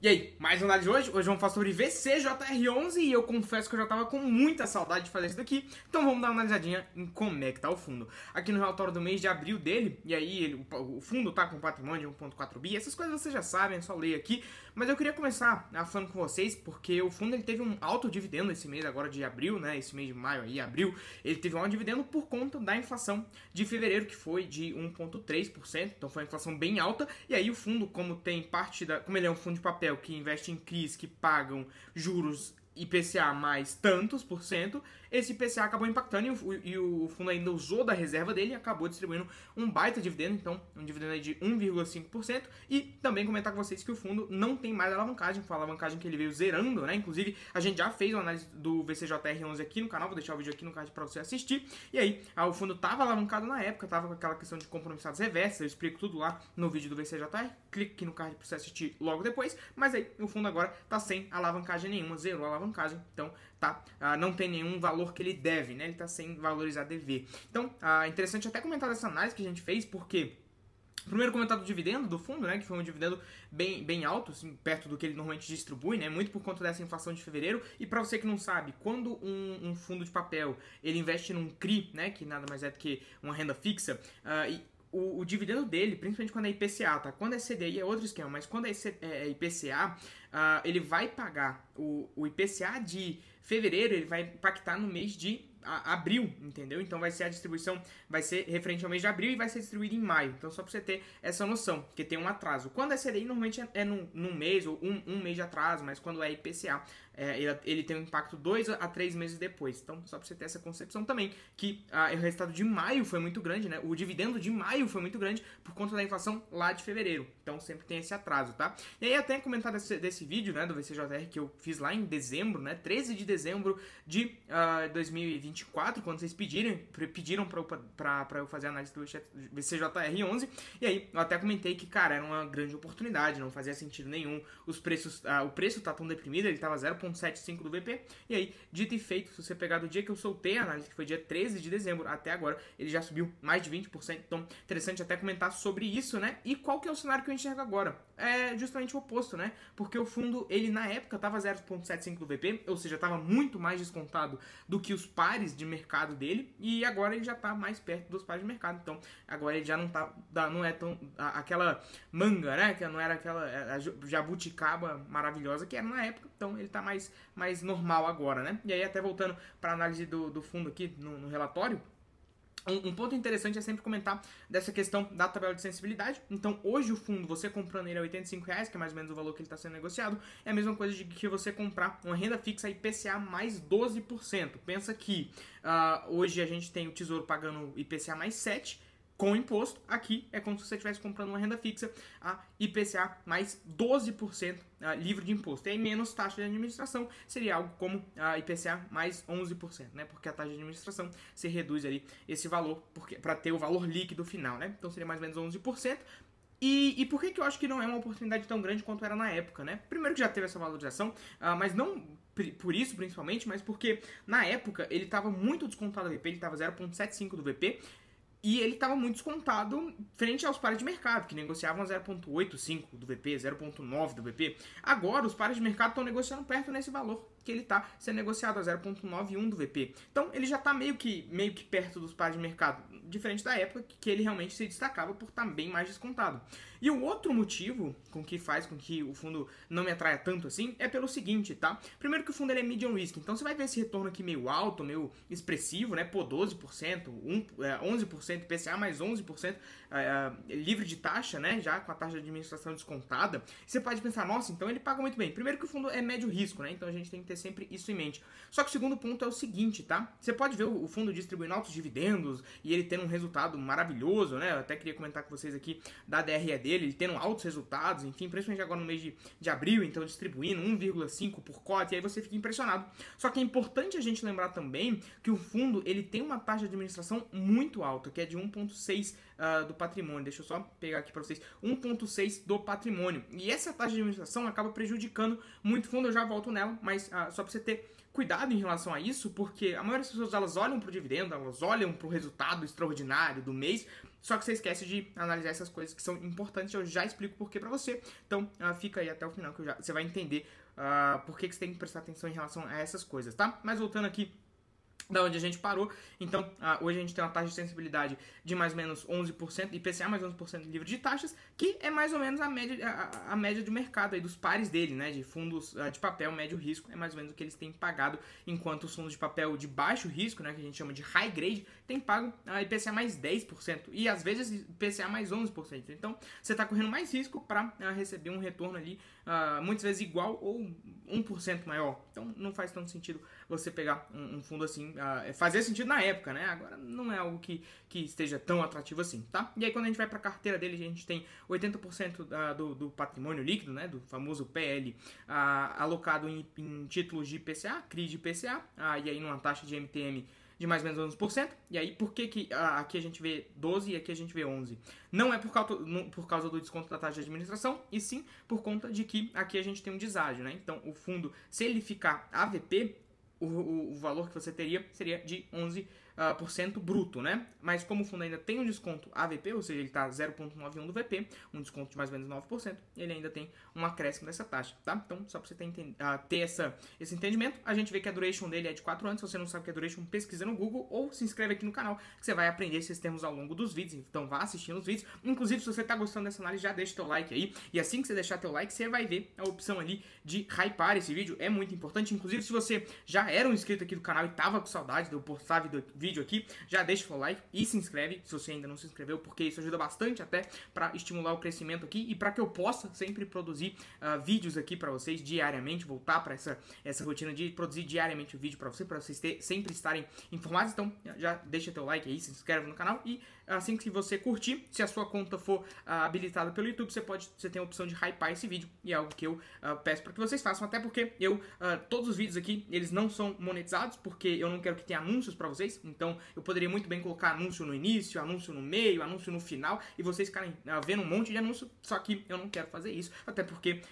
E aí, mais uma análise hoje? Hoje vamos falar sobre VCJR11 e eu confesso que eu já tava com muita saudade de fazer isso daqui, então vamos dar uma analisadinha em como é que tá o fundo. Aqui no relatório do mês de abril dele, e aí o fundo tá com patrimônio de 1,4 bi, essas coisas vocês já sabem, é só ler aqui, mas eu queria começar falando com vocês, porque o fundo ele teve um alto dividendo esse mês agora de abril, né, esse mês de maio aí, abril, ele teve um alto dividendo por conta da inflação de fevereiro, que foi de 1,3%, então foi uma inflação bem alta, e aí o fundo, como tem parte da, como ele é um fundo de papel, que investe em CRIs que pagam juros IPCA mais tantos por cento, esse IPCA acabou impactando e o fundo ainda usou da reserva dele e acabou distribuindo um baita dividendo, então um dividendo de 1,5%, e também comentar com vocês que o fundo não tem mais alavancagem, foi a alavancagem que ele veio zerando, né, inclusive a gente já fez uma análise do VCJR11 aqui no canal, vou deixar o vídeo aqui no card para você assistir, e aí o fundo estava alavancado na época, estava com aquela questão de compromissados reversos, eu explico tudo lá no vídeo do VCJR, clique aqui no card para você assistir logo depois, mas aí o fundo agora está sem alavancagem nenhuma, zerou a alavancagem, então tá, não tem nenhum valor que ele deve, né? Ele tá sem valorizar dever. Então, interessante até comentar dessa análise que a gente fez, porque primeiro comentar do dividendo do fundo, né, que foi um dividendo bem alto, assim, perto do que ele normalmente distribui, né, muito por conta dessa inflação de fevereiro. E para você que não sabe, quando um fundo de papel ele investe num CRI, né, que nada mais é do que uma renda fixa, o dividendo dele, principalmente quando é IPCA, tá? Quando é CDI é outro esquema, mas quando é IPCA, ele vai pagar o IPCA de fevereiro, ele vai impactar no mês de abril, entendeu? Então vai ser a distribuição, vai ser referente ao mês de abril e vai ser distribuído em maio. Então só pra você ter essa noção, porque tem um atraso. Quando é CDI, normalmente é num mês ou um mês de atraso, mas quando é IPCA, ele tem um impacto 2 a 3 meses depois. Então só pra você ter essa concepção também, que o resultado de maio foi muito grande, né? O dividendo de maio foi muito grande por conta da inflação lá de fevereiro. Então sempre tem esse atraso, tá? E aí até comentar desse vídeo, né, do VCJR que eu fiz lá em dezembro, né? 13 de dezembro de 2024, quando vocês pediram pra eu fazer a análise do VCJR11, e aí eu até comentei que, cara, era uma grande oportunidade, não fazia sentido nenhum, os preços, o preço tá tão deprimido, ele tava 0,75 do VP, e aí, dito e feito, se você pegar do dia que eu soltei a análise, que foi dia 13 de dezembro, até agora, ele já subiu mais de 20%, então interessante até comentar sobre isso, né, e qual que é o cenário que eu enxergo agora? É justamente o oposto, né, porque o fundo, ele na época tava 0,75 do VP, ou seja, tava muito mais descontado do que os pares de mercado dele, e agora ele já tá mais perto dos pares de mercado, então agora ele já não é tão aquela manga, né, que não era aquela jabuticaba maravilhosa que era na época, então ele tá mais normal agora, né, e aí até voltando para a análise do fundo aqui no relatório, um ponto interessante é sempre comentar dessa questão da tabela de sensibilidade. Então, hoje o fundo, você comprando ele a R$85, que é mais ou menos o valor que ele está sendo negociado, é a mesma coisa de que você comprar uma renda fixa IPCA mais 12%. Pensa que hoje a gente tem o Tesouro pagando IPCA mais 7%, com imposto, aqui é como se você estivesse comprando uma renda fixa a IPCA mais 12% livre de imposto. E aí menos taxa de administração seria algo como a IPCA mais 11%, né? Porque a taxa de administração se reduz ali esse valor para ter o valor líquido final, né? Então seria mais ou menos 11%. E por que eu acho que não é uma oportunidade tão grande quanto era na época, né? Primeiro que já teve essa valorização, mas não por isso principalmente, mas porque na época ele estava muito descontado do VP, ele estava 0,75 do VP, e ele estava muito descontado frente aos pares de mercado, que negociavam 0,85 do VP, 0,9 do VP. Agora, os pares de mercado estão negociando perto nesse valor, que ele está sendo negociado a 0,91 do VP. Então, ele já está meio que perto dos pares de mercado, diferente da época que ele realmente se destacava por estar bem mais descontado. E o outro motivo que faz com que o fundo não me atraia tanto assim é pelo seguinte, tá? Primeiro que o fundo ele é medium risk, então você vai ver esse retorno aqui meio alto, meio expressivo, né? Pô, 12%, 11%, IPCA mais 11%, livre de taxa, né? Já com a taxa de administração descontada. Você pode pensar, nossa, então ele paga muito bem. Primeiro que o fundo é médio risco, né? Então a gente tem que ter sempre isso em mente. Só que o segundo ponto é o seguinte, tá? Você pode ver o fundo distribuindo altos dividendos e ele tendo um resultado maravilhoso, né? Eu até queria comentar com vocês aqui da DRE dele, ele tendo altos resultados, enfim, principalmente agora no mês de abril, então distribuindo 1,5 por cota, e aí você fica impressionado. Só que é importante a gente lembrar também que o fundo, ele tem uma taxa de administração muito alta, que é de 1,6 do patrimônio. Deixa eu só pegar aqui para vocês. 1,6 do patrimônio. E essa taxa de administração acaba prejudicando muito o fundo, eu já volto nela, mas só pra você ter cuidado em relação a isso, porque a maioria das pessoas elas olham pro dividendo, elas olham pro resultado extraordinário do mês, só que você esquece de analisar essas coisas que são importantes. Eu já explico por que pra você. Então fica aí até o final que você vai entender por que você tem que prestar atenção em relação a essas coisas, tá? Mas voltando aqui da onde a gente parou, então hoje a gente tem uma taxa de sensibilidade de mais ou menos 11%, IPCA mais 11% livre de taxas, que é mais ou menos a média de mercado aí, dos pares dele, né, de fundos de papel médio risco, é mais ou menos o que eles têm pagado, enquanto os fundos de papel de baixo risco, né, que a gente chama de high grade, tem pago IPCA mais 10%, e às vezes IPCA mais 11%, então você está correndo mais risco para receber um retorno ali, muitas vezes igual ou 1% maior, então não faz tanto sentido você pegar um fundo assim, fazia sentido na época, né? Agora não é algo que esteja tão atrativo assim, tá? E aí quando a gente vai para a carteira dele, a gente tem 80% do patrimônio líquido, né? Do famoso PL, alocado em títulos de IPCA, CRI de IPCA, e aí numa taxa de MTM de mais ou menos 11%. E aí, por que aqui a gente vê 12 e aqui a gente vê 11? Não é por causa do desconto da taxa de administração, e sim por conta de que aqui a gente tem um deságio, né? Então, o fundo, se ele ficar AVP, o valor que você teria seria de 11% bruto, né? Mas como o fundo ainda tem um desconto AVP, ou seja, ele está 0,91 do VP, um desconto de mais ou menos 9%, ele ainda tem um acréscimo dessa taxa, tá? Então, só para você ter esse entendimento, a gente vê que a duration dele é de 4 anos. Se você não sabe o que é duration, pesquisa no Google ou se inscreve aqui no canal, que você vai aprender esses termos ao longo dos vídeos. Então, vá assistindo os vídeos. Inclusive, se você está gostando dessa análise, já deixa teu like aí. E assim que você deixar teu like, você vai ver a opção ali de hypar esse vídeo. É muito importante. Inclusive, se você já era um inscrito aqui do canal e tava com saudade de eu postar vídeo aqui, já deixa o like e se inscreve se você ainda não se inscreveu, porque isso ajuda bastante até para estimular o crescimento aqui e para que eu possa sempre produzir vídeos aqui para vocês diariamente, voltar para essa rotina de produzir diariamente o vídeo para vocês sempre estarem informados. Então já deixa teu like aí, se inscreve no canal e assim que você curtir, se a sua conta for habilitada pelo YouTube, você tem a opção de hypar esse vídeo, e é algo que eu peço para que vocês façam, até porque todos os vídeos aqui, eles não são monetizados, porque eu não quero que tenha anúncios para vocês. Então eu poderia muito bem colocar anúncio no início, anúncio no meio, anúncio no final, e vocês ficarem vendo um monte de anúncio, só que eu não quero fazer isso, até porque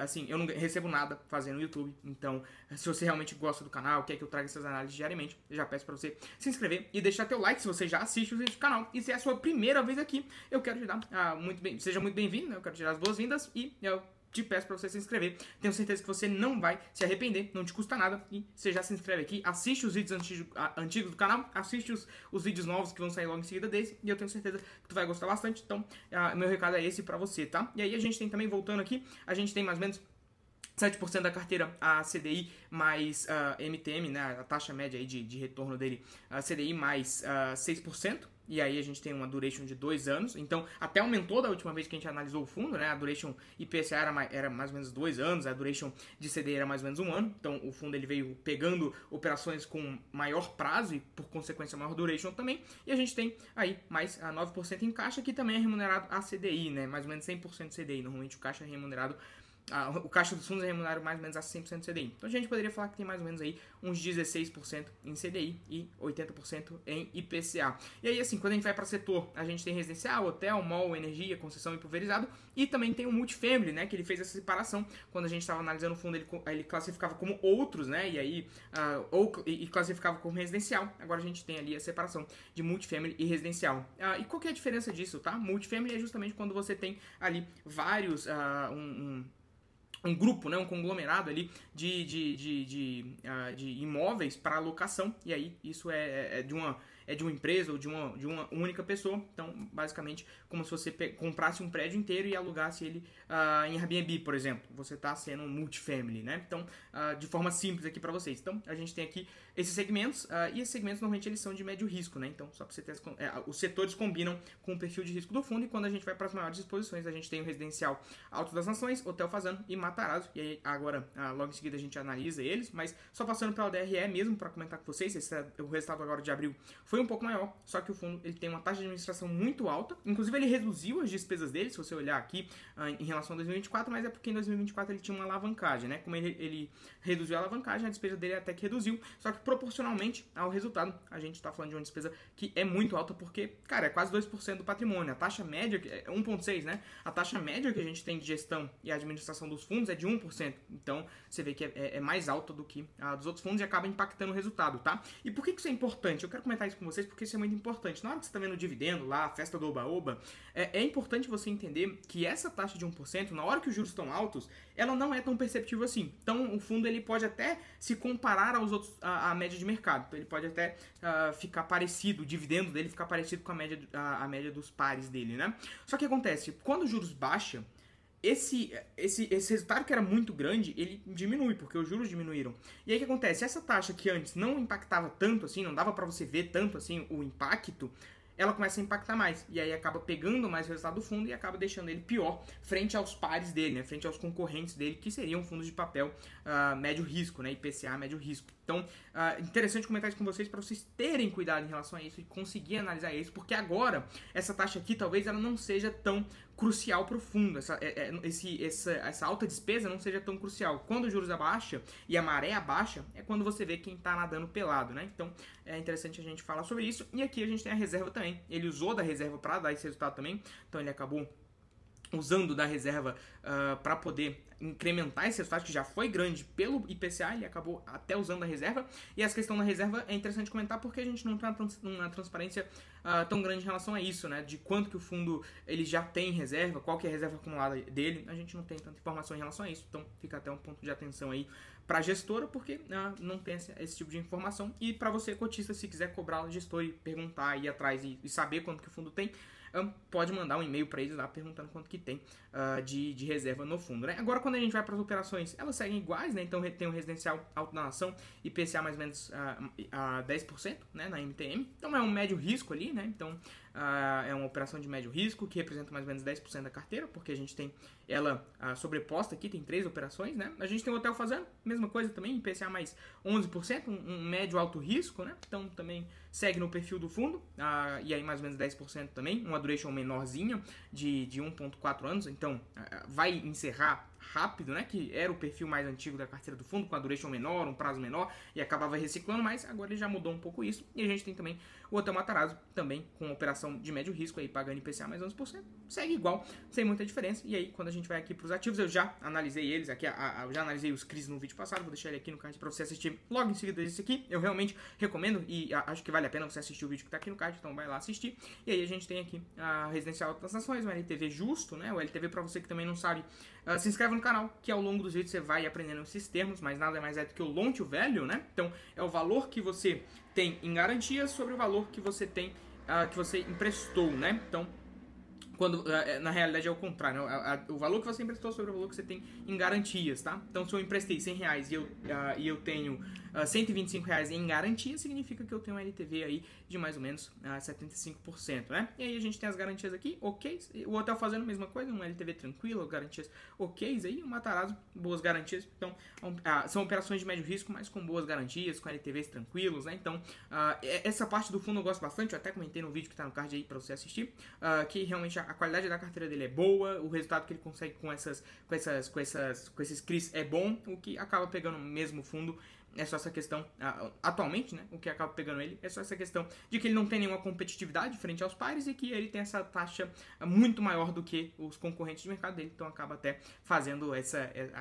assim, eu não recebo nada fazendo YouTube. Então, se você realmente gosta do canal, quer que eu traga essas análises diariamente, eu já peço para você se inscrever e deixar teu like se você já assiste os vídeos do canal. E se é a sua primeira vez aqui, eu quero te dar seja muito bem-vindo, né? Eu quero te dar as boas-vindas e eu te peço para você se inscrever. Tenho certeza que você não vai se arrepender, não te custa nada, e você já se inscreve aqui, assiste os vídeos antigos do canal, assiste os vídeos novos que vão sair logo em seguida desse, e eu tenho certeza que tu vai gostar bastante. Então, meu recado é esse para você, tá? E aí a gente tem também, voltando aqui, a gente tem mais ou menos 7% da carteira a CDI mais MTM, né, a taxa média aí de retorno dele, CDI mais 6%. E aí a gente tem uma duration de 2 anos. Então, até aumentou da última vez que a gente analisou o fundo, né? A duration IPCA era mais ou menos 2 anos, a duration de CDI era mais ou menos 1 ano. Então, o fundo ele veio pegando operações com maior prazo e, por consequência, maior duration também. E a gente tem aí mais 9% em caixa, que também é remunerado a CDI, né? Mais ou menos 100% CDI. Normalmente o caixa é remunerado... o caixa dos fundos é remunerado mais ou menos a 100% CDI. Então a gente poderia falar que tem mais ou menos aí uns 16% em CDI e 80% em IPCA. E aí assim, quando a gente vai para setor, a gente tem residencial, hotel, mall, energia, concessão e pulverizado, e também tem o multifamily, né, que ele fez essa separação. Quando a gente estava analisando o fundo, ele classificava como outros, né, e aí e classificava como residencial. Agora a gente tem ali a separação de multifamily e residencial. E qual que é a diferença disso, tá? Multifamily é justamente quando você tem ali vários um grupo, né, um conglomerado ali de imóveis para alocação, e aí isso é de uma empresa ou de uma única pessoa. Então, basicamente, como se você comprasse um prédio inteiro e alugasse ele em Airbnb, por exemplo. Você está sendo um multifamily, né? Então, de forma simples aqui para vocês. Então, a gente tem aqui esses segmentos, e esses segmentos normalmente eles são de médio risco, né? Então, só para você ter os setores combinam com o perfil de risco do fundo, e quando a gente vai para as maiores exposições, a gente tem o residencial Alto das Nações, Hotel Fazano e Matarazzo, e aí agora, logo em seguida, a gente analisa eles, mas só passando pela DRE mesmo para comentar com vocês. O resultado agora de abril foi um pouco maior, só que o fundo ele tem uma taxa de administração muito alta, inclusive ele reduziu as despesas dele, se você olhar aqui em relação a 2024, mas é porque em 2024 ele tinha uma alavancagem, né? Como ele reduziu a alavancagem, a despesa dele até que reduziu, só que proporcionalmente ao resultado, a gente está falando de uma despesa que é muito alta, porque, cara, é quase 2% do patrimônio, a taxa média é 1,6%, né? A taxa média que a gente tem de gestão e administração dos fundos é de 1%, então você vê que é mais alta do que a dos outros fundos e acaba impactando o resultado, tá? E por que isso é importante? Eu quero comentar isso com vocês porque isso é muito importante. Na hora que você está vendo o dividendo lá, a festa do oba-oba, é importante você entender que essa taxa de 1%, na hora que os juros estão altos, ela não é tão perceptível assim. Então, o fundo ele pode até se comparar aos outros, à média de mercado. Então, ele pode até ficar parecido, o dividendo dele ficar parecido com a média dos pares dele, né? Só que acontece, quando os juros baixam, esse resultado que era muito grande, ele diminui, porque os juros diminuíram. E aí o que acontece? Essa taxa que antes não impactava tanto assim, não dava pra você ver tanto assim o impacto, ela começa a impactar mais. E aí acaba pegando mais o resultado do fundo e acaba deixando ele pior frente aos pares dele, né? Frente aos concorrentes dele, que seriam fundos de papel médio risco, né? IPCA médio risco. Então, interessante comentar isso com vocês para vocês terem cuidado em relação a isso e conseguir analisar isso, porque agora essa taxa aqui talvez ela não seja tão crucial para o fundo, essa alta despesa não seja tão crucial. Quando os juros abaixam e a maré abaixa, é quando você vê quem está nadando pelado, né? Então, é interessante a gente falar sobre isso. E aqui a gente tem a reserva também. Ele usou da reserva para dar esse resultado também, então ele acabou usando da reserva para poder incrementar esse resultado que já foi grande pelo IPCA, ele acabou até usando a reserva. E essa questão da reserva é interessante comentar porque a gente não tem uma transparência tão grande em relação a isso, né? De quanto que o fundo ele já tem em reserva, qual que é a reserva acumulada dele, a gente não tem tanta informação em relação a isso. Então fica até um ponto de atenção aí para a gestora, porque não tem esse tipo de informação. E para você, cotista, se quiser cobrar o gestor e perguntar, ir atrás e saber quanto que o fundo tem, pode mandar um e-mail para eles lá perguntando quanto que tem de reserva no fundo, né? Agora, quando a gente vai para as operações, elas seguem iguais, né? Então, tem o residencial alto da nação, IPCA mais ou menos a 10%, né? Na MTM. Então, é um médio risco ali, né? Então, é uma operação de médio risco que representa mais ou menos 10% da carteira, porque a gente tem ela sobreposta aqui, tem 3 operações, né? A gente tem o Hotel Fazano, mesma coisa também, IPCA mais 11%, um médio alto risco, né? Então, também segue no perfil do fundo, e aí mais ou menos 10% também, uma duration menorzinha de 1,4 anos, então vai encerrar rápido, né, que era o perfil mais antigo da carteira do fundo, com a duration menor, um prazo menor, e acabava reciclando, mas agora ele já mudou um pouco isso, e a gente tem também o Hotel Matarazzo, também com operação de médio risco, aí pagando IPCA mais 11%, segue igual, sem muita diferença, e aí quando a gente vai aqui para os ativos, eu já analisei eles, aqui eu já analisei os CRIs no vídeo passado, vou deixar ele aqui no card para você assistir logo em seguida desse aqui, eu realmente recomendo, e acho que vale a pena você assistir o vídeo que está aqui no card, então vai lá assistir, e aí a gente tem aqui a Residencial das Nações, o LTV justo, né, o LTV para você que também não sabe, se inscreve no canal, que ao longo dos vídeos você vai aprendendo esses termos, mas nada mais é do que o loan to value, né? Então, é o valor que você tem em garantia sobre o valor que você tem, que você emprestou, né? Então, quando na realidade é o contrário, né? O valor que você emprestou sobre o valor que você tem em garantias, tá? Então, se eu emprestei R$100 e eu tenho R$125 em garantia, significa que eu tenho um LTV aí de mais ou menos 75%, né? E aí a gente tem as garantias aqui, ok. O Hotel Fazendo a mesma coisa, um LTV tranquilo, garantias ok aí, o Matarazzo, boas garantias. Então, são operações de médio risco, mas com boas garantias, com LTVs tranquilos, né? Então, essa parte do fundo eu gosto bastante, eu até comentei no vídeo que tá no card aí pra você assistir, que realmente a qualidade da carteira dele é boa, o resultado que ele consegue com esses CRIs é bom, o que acaba pegando mesmo fundo é só essa questão, atualmente, né, o que acaba pegando ele é só essa questão de que ele não tem nenhuma competitividade frente aos pares e que ele tem essa taxa muito maior do que os concorrentes de mercado dele, então acaba até fazendo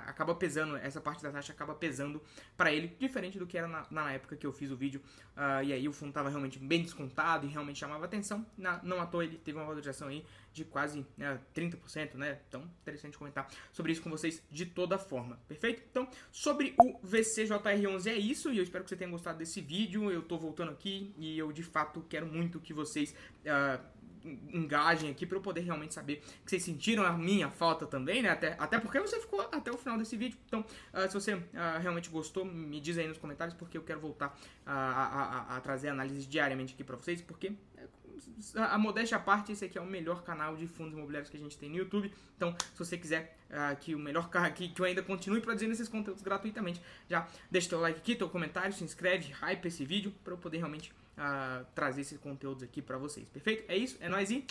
acaba pesando, essa parte da taxa acaba pesando para ele, diferente do que era na época que eu fiz o vídeo, e aí o fundo estava realmente bem descontado e realmente chamava atenção, não à toa ele teve uma valorização aí de quase 30%, né? Então, interessante comentar sobre isso com vocês de toda forma, perfeito? Então, sobre o VCJR11 é isso, e eu espero que você tenha gostado desse vídeo. Eu tô voltando aqui e eu, de fato, quero muito que vocês engajem aqui para eu poder realmente saber que vocês sentiram a minha falta também, né? Até porque você ficou até o final desse vídeo. Então, se você realmente gostou, me diz aí nos comentários, porque eu quero voltar a trazer análises diariamente aqui para vocês, porque a modéstia à parte, esse aqui é o melhor canal de fundos imobiliários que a gente tem no YouTube. Então, se você quiser que eu ainda continue produzindo esses conteúdos gratuitamente, já deixa teu like aqui, teu comentário, se inscreve, hype esse vídeo para eu poder realmente trazer esses conteúdos aqui pra vocês, perfeito? É isso, é nóis e